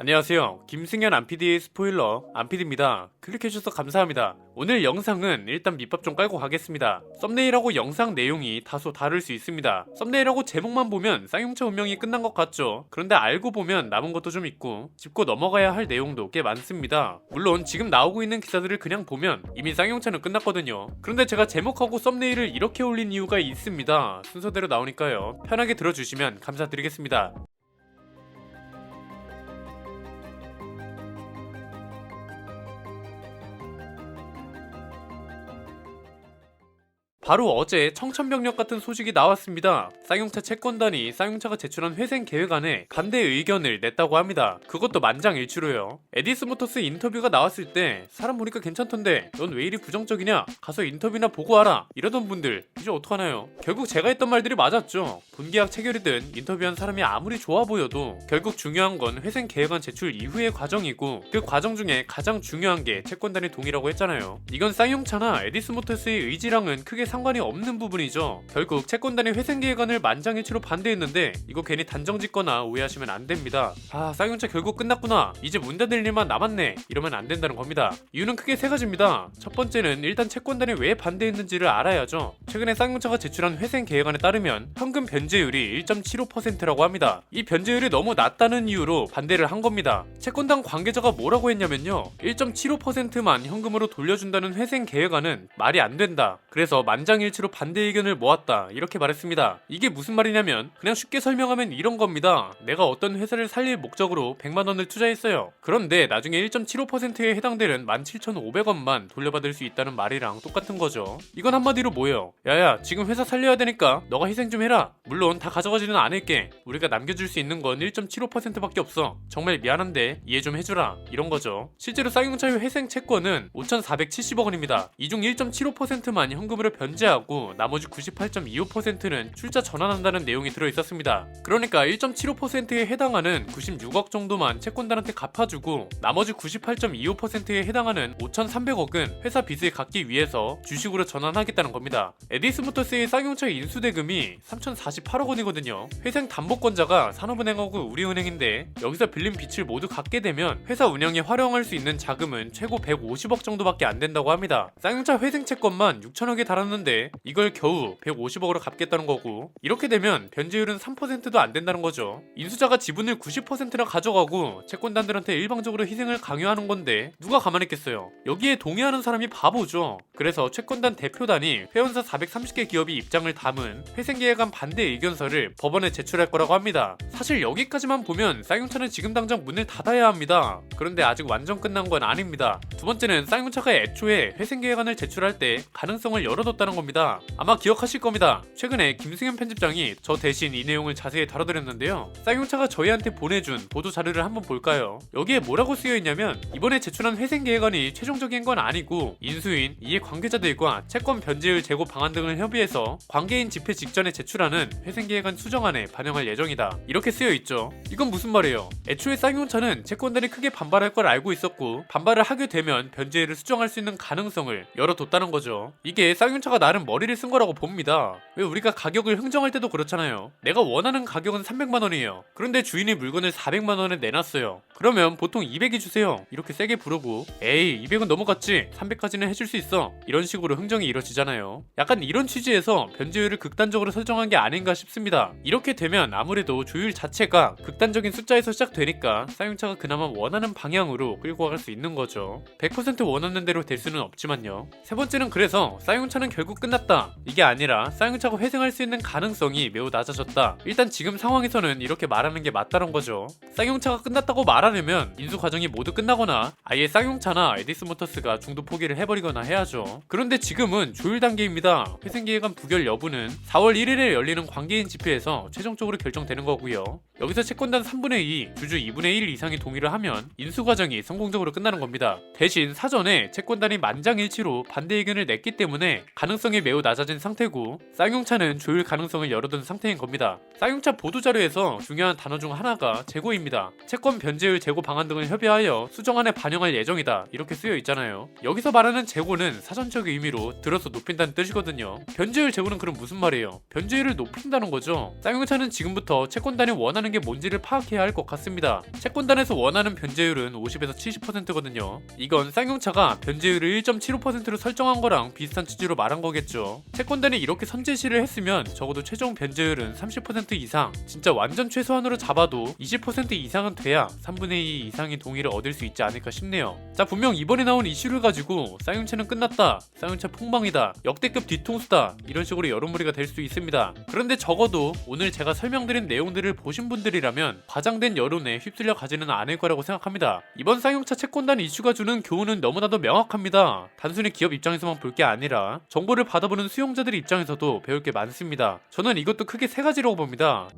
안녕하세요. 김승현 안PD의 스포일러 안PD입니다. 클릭해주셔서 감사합니다. 오늘 영상은 일단 밑밥 좀 깔고 가겠습니다. 썸네일하고 영상 내용이 다소 다를 수 있습니다. 썸네일하고 제목만 보면 쌍용차 운명이 끝난 것 같죠. 그런데 알고 보면 남은 것도 좀 있고 짚고 넘어가야 할 내용도 꽤 많습니다. 물론 지금 나오고 있는 기사들을 그냥 보면 이미 쌍용차는 끝났거든요. 그런데 제가 제목하고 썸네일을 이렇게 올린 이유가 있습니다. 순서대로 나오니까요. 편하게 들어주시면 감사드리겠습니다. 바로 어제 청천벽력 같은 소식이 나왔습니다. 쌍용차 채권단이 쌍용차가 제출한 회생 계획안에 반대 의견을 냈다고 합니다. 그것도 만장일치로요. 에디스모터스 인터뷰가 나왔을 때 사람 보니까 괜찮던데 넌 왜 이리 부정적이냐? 가서 인터뷰나 보고 와라. 이러던 분들 이제 어떡하나요? 결국 제가 했던 말들이 맞았죠. 본계약 체결이든 인터뷰한 사람이 아무리 좋아 보여도 결국 중요한 건 회생 계획안 제출 이후의 과정이고 그 과정 중에 가장 중요한 게 채권단의 동의라고 했잖아요. 이건 쌍용차나 에디스모터스의 의지랑은 크게 상관이 없는 부분이죠. 결국 채권단이 회생 계획안을 만장일치로 반대했는데 이거 괜히 단정 짓거나 오해하시면 안 됩니다. 아, 쌍용차 결국 끝났구나. 이제 문 닫을 일만 남았네. 이러면 안 된다는 겁니다. 이유는 크게 세 가지입니다. 첫 번째는 일단 채권단이 왜 반대했는지를 알아야죠. 최근에 쌍용차가 제출한 회생 계획안에 따르면 현금 변제율이 1.75%라고 합니다. 이 변제율이 너무 낮다는 이유로 반대를 한 겁니다. 채권단 관계자가 뭐라고 했냐면요. 1.75%만 현금으로 돌려준다는 회생 계획안은 말이 안 된다. 그래서 만장일치로 반대 의견을 모았다. 이렇게 말했습니다. 이게 무슨 말이냐면 그냥 쉽게 설명하면 이런 겁니다. 내가 어떤 회사를 살릴 목적으로 100만원을 투자했어요. 그런데 나중에 1.75%에 해당되는 17,500원만 돌려받을 수 있다는 말이랑 똑같은 거죠. 이건 한마디로 뭐예요? 야야, 지금 회사 살려야 되니까 너가 희생 좀 해라. 물론 다 가져가지는 않을게. 우리가 남겨줄 수 있는 건 1.75%밖에 없어. 정말 미안한데 이해 좀 해주라. 이런 거죠. 실제로 쌍용차의 회생 채권은 5,470억 원입니다. 이 중 1.75%만 현금으로 변제하고 나머지 98.25%는 출자 전환한다는 내용이 들어있었습니다. 그러니까 1.75%에 해당하는 96억 정도만 채권단한테 갚아주고 나머지 98.25%에 해당하는 5,300억은 회사 빚을 갚기 위해서 주식으로 전환하겠다는 겁니다. 에디스모터스의 쌍용차 인수대금이 3,048억 원이거든요. 회생 담보권자가 산업은행하고 우리은행인데 여기서 빌린 빚을 모두 갚게 되면 회사 운영에 활용할 수 있는 자금은 최고 150억 정도밖에 안 된다고 합니다. 쌍용차 회생 채권만 6천억에 달았는데 이걸 겨우 150억으로 갚겠다는 거고 이렇게 되면 변제율은 3%도 안 된다는 거죠. 인수자가 지분을 90%나 가져가고 채권단들한테 일방적으로 희생을 강요하는 건데 누가 가만히 있겠어요. 여기에 동의하는 사람이 바보죠. 그래서 채권단 대표단이 회원사 430개 기업이 입장을 담은 회생계획안 반대 의견서를 법원에 제출할 거라고 합니다. 사실 여기까지만 보면 쌍용차는 지금 당장 문을 닫아야 합니다. 그런데 아직 완전 끝난 건 아닙니다. 두 번째는 쌍용차가 애초에 회생계획안을 제출할 때 가능성을 열어뒀다는 겁니다. 아마 기억하실 겁니다. 최근에 김승현 편집장이 저 대신 이 내용을 자세히 다뤄드렸는데요. 쌍용차가 저희한테 보내준 보도 자료를 한번 볼까요? 여기에 뭐라고 쓰여있냐면 이번에 제출한 회생계획안이 최종적인 건 아니고 인수인, 이해관계자들과 채권 변제율 제고 방안 등을 협의해서 관계인 집회 직전에 제출하는 회생계획안 수정안에 반영할 예정이다. 이렇게 쓰여있죠. 이건 무슨 말이에요? 애초에 쌍용차는 채권단이 크게 반발할 걸 알고 있었고 반발을 하게 되면 변제율을 수정할 수 있는 가능성을 열어뒀다는 거죠. 이게 쌍용차가 나름 머리를 쓴 거라고 봅니다. 왜 우리가 가격을 흥정할 때도 그렇잖아요. 내가 원하는 가격은 300만원이에요. 그런데 주인이 물건을 400만원에 내놨어요. 그러면 보통 200이 주세요. 이렇게 세게 부르고 에이 200은 넘어갔지 300까지는 해줄 수 있어. 이런 식으로 흥정이 이루어지잖아요. 약간 이런 취지에서 변제율을 극단적으로 설정한 게 아닌가 싶습니다. 이렇게 되면 아무래도 조율 자체가 극단적인 숫자에서 시작되니까 쌍용차가 그나마 원하는 방향으로 끌고 갈 수 있는 거죠. 100% 원하는 대로 될 수는 없지만요. 세 번째는 그래서 쌍용차는 결국 끝났다. 이게 아니라 쌍용차가 회생할 수 있는 가능성이 매우 낮아졌다. 일단 지금 상황에서는 이렇게 말하는 게 맞다는 거죠. 쌍용차가 끝났다고 말하려면 인수 과정이 모두 끝나거나 아예 쌍용차나 에디스모터스가 중도 포기를 해버리거나 해야죠. 그런데 지금은 조율 단계입니다. 회생계획안 부결 여부는 4월 1일에 열리는 관계인 집회에서 최종적으로 결정되는 거고요. 여기서 채권단 3분의 2, 주주 2분의 1 이상이 동의를 하면 인수 과정이 성공적으로 끝나는 겁니다. 대신 사전에 채권단이 만장일치로 반대 의견을 냈기 때문에 가능성이 매우 낮아진 상태고 쌍용차는 조율 가능성을 열어둔 상태인 겁니다. 쌍용차 보도자료에서 중요한 단어 중 하나가 재고입니다. 채권 변제율 재고 방안 등을 협의하여 수정안에 반영할 예정이다. 이렇게 쓰여 있잖아요. 여기서 말하는 재고는 사전적 의미로 들어서 높인다는 뜻이거든요. 변제율 재고는 그럼 무슨 말이에요? 변제율을 높인다는 거죠. 쌍용차는 지금부터 채권단이 원하는 게 뭔지를 파악해야 할 것 같습니다. 채권단에서 원하는 변제율은 50에서 70%거든요. 이건 쌍용차가 변제율을 1.75%로 설정한 거랑 비슷한 취지로 말한 거겠죠. 채권단이 이렇게 선제시를 했으면 적어도 최종 변제율은 30% 이상, 진짜 완전 최소한으로 잡아도 20% 이상은 돼야 3분의 2 이상의 동의를 얻을 수 있지 않을까 싶네요. 자, 분명 이번에 나온 이슈를 가지고 쌍용차는 끝났다, 쌍용차 폭망이다, 역대급 뒤통수다, 이런 식으로 여론몰이가 될 수 있습니다. 그런데 적어도 오늘 제가 설명드린 내용들을 보신 분들이라면 과장된 여론에 휩쓸려 가지는 않을 거라고 생각합니다. 이번 쌍용차 채권단 이슈가 주는 교훈은 너무나도 명확합니다. 단순히 기업 입장에서만 볼 게 아니라 정보를 받아보는 수용자들 입장에서도 배울 게 많습니다. 저는 이것도 크게 세 가지라고 봅니다.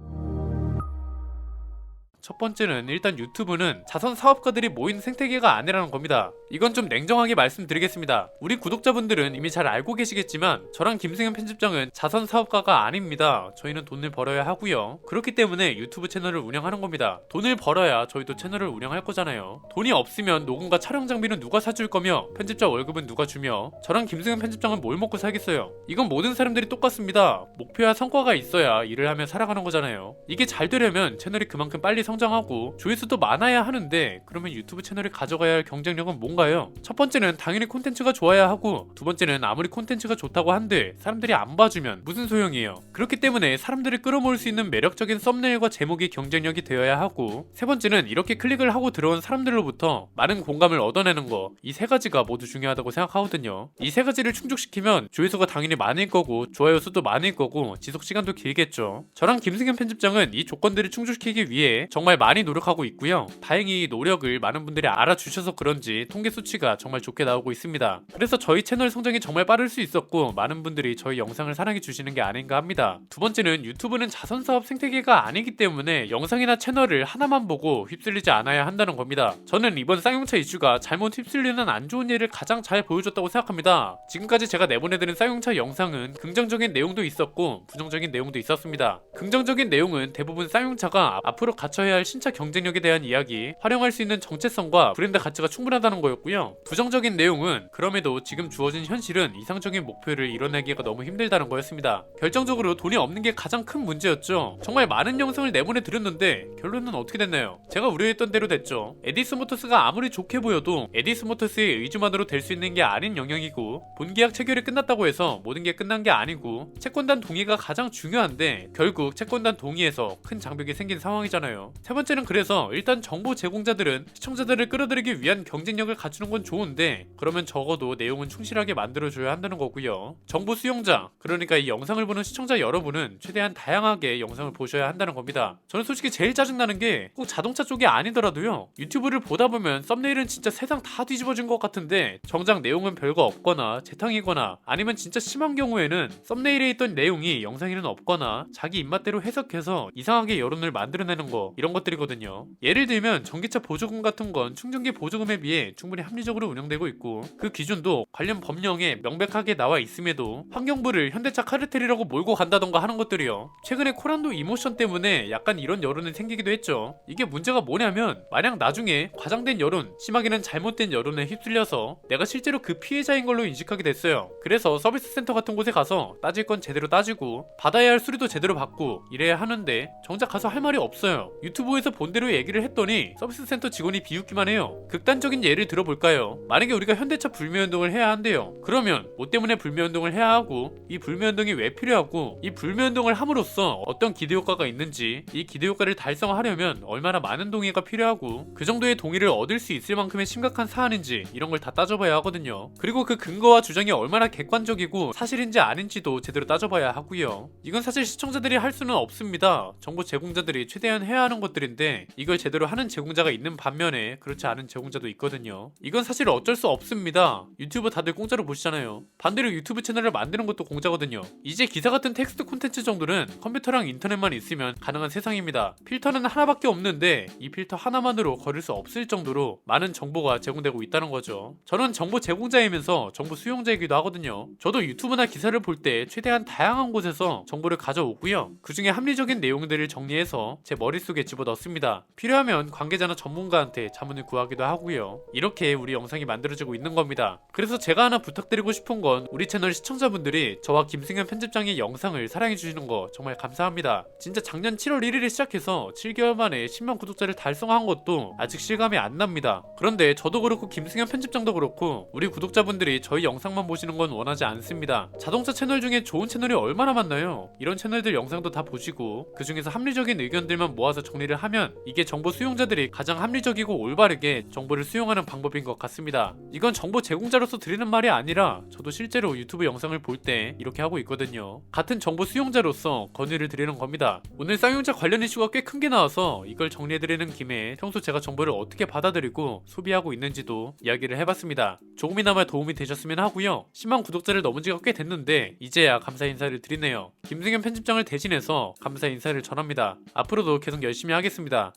첫 번째는 일단 유튜브는 자선 사업가들이 모인 생태계가 아니라는 겁니다. 이건 좀 냉정하게 말씀드리겠습니다. 우리 구독자분들은 이미 잘 알고 계시겠지만 저랑 김승현 편집장은 자선 사업가가 아닙니다. 저희는 돈을 벌어야 하고요. 그렇기 때문에 유튜브 채널을 운영하는 겁니다. 돈을 벌어야 저희도 채널을 운영할 거잖아요. 돈이 없으면 녹음과 촬영 장비는 누가 사줄 거며 편집자 월급은 누가 주며 저랑 김승현 편집장은 뭘 먹고 살겠어요. 이건 모든 사람들이 똑같습니다. 목표와 성과가 있어야 일을 하며 살아가는 거잖아요. 이게 잘 되려면 채널이 그만큼 빨리 성장하고 조회수도 많아야 하는데, 그러면 유튜브 채널이 가져가야 할 경쟁력은 뭔가요? 첫 번째는 당연히 콘텐츠가 좋아야 하고, 두 번째는 아무리 콘텐츠가 좋다고 한들 사람들이 안 봐주면 무슨 소용이에요. 그렇기 때문에 사람들을 끌어모을 수 있는 매력적인 썸네일과 제목이 경쟁력이 되어야 하고, 세 번째는 이렇게 클릭을 하고 들어온 사람들로부터 많은 공감을 얻어내는 거, 이 세 가지가 모두 중요하다고 생각하거든요. 이 세 가지를 충족시키면 조회수가 당연히 많을 거고 좋아요 수도 많을 거고 지속 시간도 길겠죠. 저랑 김승현 편집장은 이 조건들을 충족시키기 위해 정말 많이 노력하고 있고요. 다행히 이 노력을 많은 분들이 알아주셔서 그런지 통계 수치가 정말 좋게 나오고 있습니다. 그래서 저희 채널 성장이 정말 빠를 수 있었고, 많은 분들이 저희 영상을 사랑해 주시는 게 아닌가 합니다. 두 번째는 유튜브는 자선사업 생태계가 아니기 때문에 영상이나 채널을 하나만 보고 휩쓸리지 않아야 한다는 겁니다. 저는 이번 쌍용차 이슈가 잘못 휩쓸리는 안 좋은 예를 가장 잘 보여줬다고 생각합니다. 지금까지 제가 내보내드린 쌍용차 영상은 긍정적인 내용도 있었고 부정적인 내용도 있었습니다. 긍정적인 내용은 대부분 쌍용차가 앞으로 갖춰야 할 신차 경쟁력에 대한 이야기, 활용할 수 있는 정체성과 브랜드 가치가 충분하다는 거였고요. 부정적인 내용은 그럼에도 지금 주어진 현실은 이상적인 목표를 이뤄내기가 너무 힘들다는 거였습니다. 결정적으로 돈이 없는 게 가장 큰 문제였죠. 정말 많은 영상을 내보내드렸는데 결론은 어떻게 됐나요? 제가 우려했던 대로 됐죠. 에디스 모터스가 아무리 좋게 보여도 에디스 모터스의 의지만으로 될 수 있는 게 아닌 영역이고, 본계약 체결이 끝났다고 해서 모든 게 끝난 게 아니고, 채권단 동의가 가장 중요한데 결국 채권단 동의에서 큰 장벽이 생긴 상황이잖아요. 세 번째는, 그래서 일단 정보 제공자들은 시청자들을 끌어들이기 위한 경쟁력을 갖추는 건 좋은데, 그러면 적어도 내용은 충실하게 만들어줘야 한다는 거고요. 정보 수용자, 그러니까 이 영상을 보는 시청자 여러분은 최대한 다양하게 영상을 보셔야 한다는 겁니다. 저는 솔직히 제일 짜증나는 게 꼭 자동차 쪽이 아니더라도요, 유튜브를 보다 보면 썸네일은 진짜 세상 다 뒤집어진 것 같은데 정작 내용은 별거 없거나 재탕이거나, 아니면 진짜 심한 경우에는 썸네일에 있던 내용이 영상에는 없거나 자기 입맛대로 해석해서 이상하게 여론을 만들어내는 거, 이런 것들이거든요. 예를 들면 전기차 보조금 같은 건 충전기 보조금에 비해 충분히 합리적으로 운영되고 있고, 그 기준도 관련 법령에 명백하게 나와 있음에도 환경부를 현대차 카르텔이라고 몰고 간다던가 하는 것들이요. 최근에 코란도 이모션 때문에 약간 이런 여론이 생기기도 했죠. 이게 문제가 뭐냐면, 만약 나중에 과장된 여론, 심하게는 잘못된 여론에 휩쓸려서 내가 실제로 그 피해자인 걸로 인식하게 됐어요. 그래서 서비스 센터 같은 곳에 가서 따질 건 제대로 따지고 받아야 할 수리도 제대로 받고 이래야 하는데, 정작 가서 할 말이 없어요. 유튜브에서 본대로 얘기를 했더니 서비스 센터 직원이 비웃기만 해요. 극단적인 예를 들어볼까요? 만약에 우리가 현대차 불매운동을 해야 한대요. 그러면 뭐 때문에 불매운동을 해야 하고, 이 불매운동이 왜 필요하고, 이 불매운동을 함으로써 어떤 기대효과가 있는지, 이 기대효과를 달성하려면 얼마나 많은 동의가 필요하고 그 정도의 동의를 얻을 수 있을 만큼의 심각한 사안인지, 이런 걸 다 따져봐야 하거든요. 그리고 그 근거와 주장이 얼마나 객관적이고 사실인지 아닌지도 제대로 따져봐야 하고요. 이건 사실 시청자들이 할 수는 없습니다. 정보 제공자들이 최대한 해야 하는 것들인데, 이걸 제대로 하는 제공자가 있는 반면에 그렇지 않은 제공자도 있거든요. 이건 사실 어쩔 수 없습니다. 유튜브 다들 공짜로 보시잖아요. 반대로 유튜브 채널을 만드는 것도 공짜거든요. 이제 기사 같은 텍스트 콘텐츠 정도는 컴퓨터랑 인터넷만 있으면 가능한 세상입니다. 필터는 하나밖에 없는데 이 필터 하나만으로 거릴 수 없을 정도로 많은 정보가 제공되고 있다는 거죠. 저는 정보 제공자이면서 정보 수용자이기도 하거든요. 저도 유튜브나 기사를 볼 때 최대한 다양한 곳에서 정보를 가져오고요. 그 중에 합리적인 내용들을 정리해서 제 머릿속에 집어넣습니다. 필요하면 관계자나 전문가한테 자문을 구하기도 하고요. 이렇게 우리 영상이 만들어지고 있는 겁니다. 그래서 제가 하나 부탁드리고 싶은 건 우리 채널 시청자분들이 저와 김승현 편집장의 영상을 사랑해주시는 거 정말 감사합니다. 진짜 작년 7월 1일에 시작해서 7개월 만에 10만 구독자를 달성한 것도 아직 실감이 안 납니다. 그런데 저도 그렇고 김승현 편집장도 그렇고 우리 구독자분들이 저희 영상만 보시는 건 원하지 않습니다. 자동차 채널 중에 좋은 채널이 얼마나 많나요? 이런 채널들 영상도 다 보시고 그 중에서 합리적인 의견들만 모아서 정리를 하면 이게 정보 수용자들이 가장 합리적이고 올바르게 정보를 수용하는 방법인 것 같습니다. 이건 정보 제공자로서 드리는 말이 아니라 저도 실제로 유튜브 영상을 볼 때 이렇게 하고 있거든요. 같은 정보 수용자로서 건의를 드리는 겁니다. 오늘 쌍용차 관련 이슈가 꽤 큰 게 나와서 이걸 정리해드리는 김에 평소 제가 정보를 어떻게 받아들이고 소비하고 있는지도 이야기를 해봤습니다. 조금이나마 도움이 되셨으면 하고요. 10만 구독자를 넘은 지가 꽤 됐는데 이제야 감사 인사를 드리네요. 김승현 편집장을 대신해서 감사 인사를 전합니다. 앞으로도 계속 열심히 하겠습니다.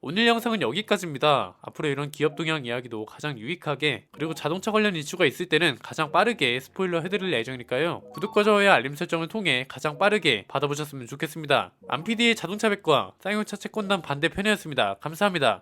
오늘 영상은 여기까지입니다. 앞으로 이런 기업 동향 이야기도 가장 유익하게 그리고 자동차 관련 이슈가 있을 때는 가장 빠르게 스포일러 해드릴 예정이니까요. 구독과 좋아요 알림 설정을 통해 가장 빠르게 받아보셨으면 좋겠습니다. 안PD의 자동차 백과 쌍용차 채권단 반대편이었습니다. 감사합니다.